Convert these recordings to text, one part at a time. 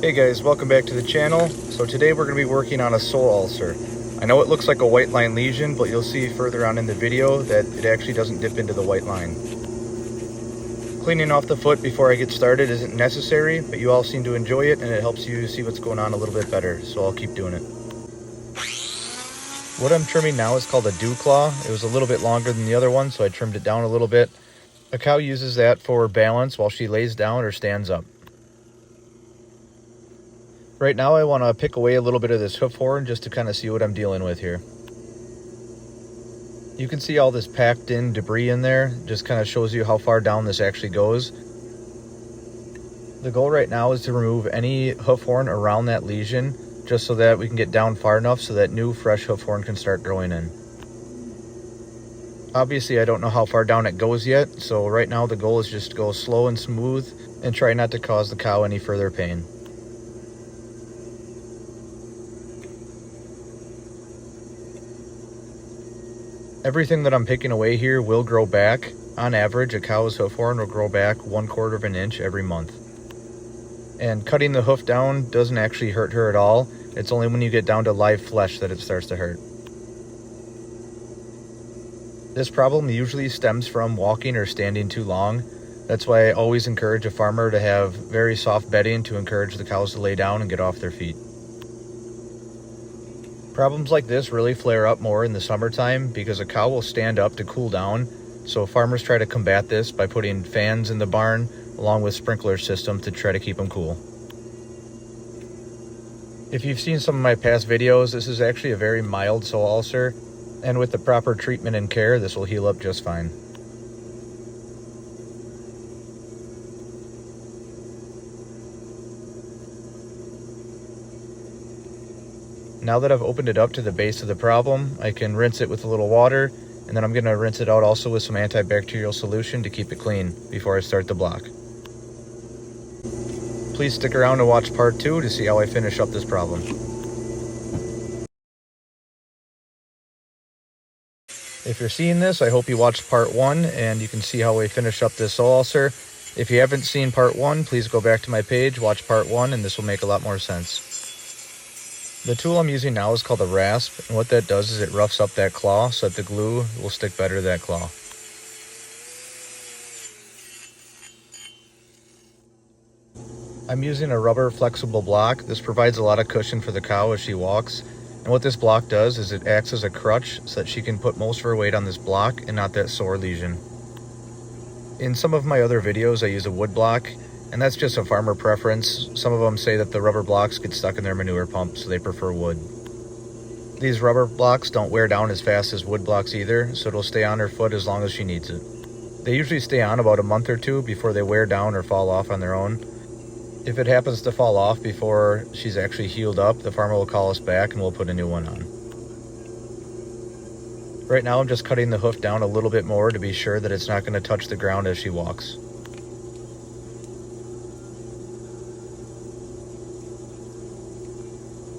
Hey guys, welcome back to the channel. So today we're going to be working on a sole ulcer. I know it looks like a white line lesion, but you'll see further on in the video that it actually doesn't dip into the white line. Cleaning off the foot before I get started isn't necessary, but you all seem to enjoy it and it helps you see what's going on a little bit better, so I'll keep doing it. What I'm trimming now is called a dew claw. It was a little bit longer than the other one, so I trimmed it down a little bit. A cow uses that for balance while she lays down or stands up. Right now I want to pick away a little bit of this hoof horn just to kind of see what I'm dealing with here. You can see all this packed in debris in there, just kind of shows you how far down this actually goes. The goal right now is to remove any hoof horn around that lesion, just so that we can get down far enough so that new fresh hoof horn can start growing in. Obviously I don't know how far down it goes yet, so right now the goal is just to go slow and smooth and try not to cause the cow any further pain. Everything that I'm picking away here will grow back. On average, a cow's hoof horn will grow back 1/4 of an inch every month. And cutting the hoof down doesn't actually hurt her at all. It's only when you get down to live flesh that it starts to hurt. This problem usually stems from walking or standing too long. That's why I always encourage a farmer to have very soft bedding to encourage the cows to lay down and get off their feet. Problems like this really flare up more in the summertime because a cow will stand up to cool down, so farmers try to combat this by putting fans in the barn along with sprinkler systems to try to keep them cool. If you've seen some of my past videos, this is actually a very mild sole ulcer, and with the proper treatment and care, this will heal up just fine. Now that I've opened it up to the base of the problem, I can rinse it with a little water, and then I'm going to rinse it out also with some antibacterial solution to keep it clean before I start the block. Please stick around to watch part 2 to see how I finish up this problem. If you're seeing this, I hope you watched part 1 and you can see how I finish up this sole ulcer. If you haven't seen part 1, please go back to my page, watch part 1, and this will make a lot more sense. The tool I'm using now is called a rasp, and what that does is it roughs up that claw so that the glue will stick better to that claw. I'm using a rubber flexible block. This provides a lot of cushion for the cow as she walks, and what this block does is it acts as a crutch so that she can put most of her weight on this block and not that sore lesion. In some of my other videos I use a wood block, and that's just a farmer preference. Some of them say that the rubber blocks get stuck in their manure pump, so they prefer wood. These rubber blocks don't wear down as fast as wood blocks either, so it'll stay on her foot as long as she needs it. They usually stay on about a month or two before they wear down or fall off on their own. If it happens to fall off before she's actually healed up, the farmer will call us back and we'll put a new one on. Right now I'm just cutting the hoof down a little bit more to be sure that it's not going to touch the ground as she walks.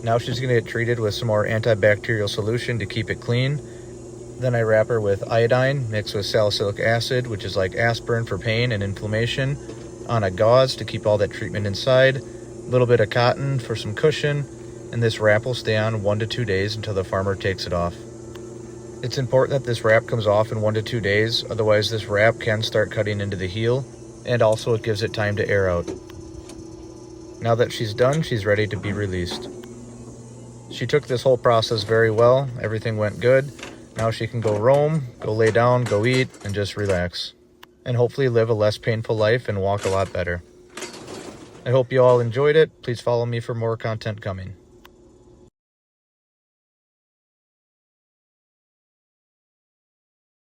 Now she's going to get treated with some more antibacterial solution to keep it clean. Then I wrap her with iodine mixed with salicylic acid, which is like aspirin for pain and inflammation, on a gauze to keep all that treatment inside, a little bit of cotton for some cushion, and this wrap will stay on 1 to 2 days until the farmer takes it off. It's important that this wrap comes off in 1 to 2 days, otherwise this wrap can start cutting into the heel, and also it gives it time to air out. Now that she's done, she's ready to be released. She took this whole process very well. Everything went good. Now she can go roam, go lay down, go eat, and just relax. And hopefully live a less painful life and walk a lot better. I hope you all enjoyed it. Please follow me for more content coming.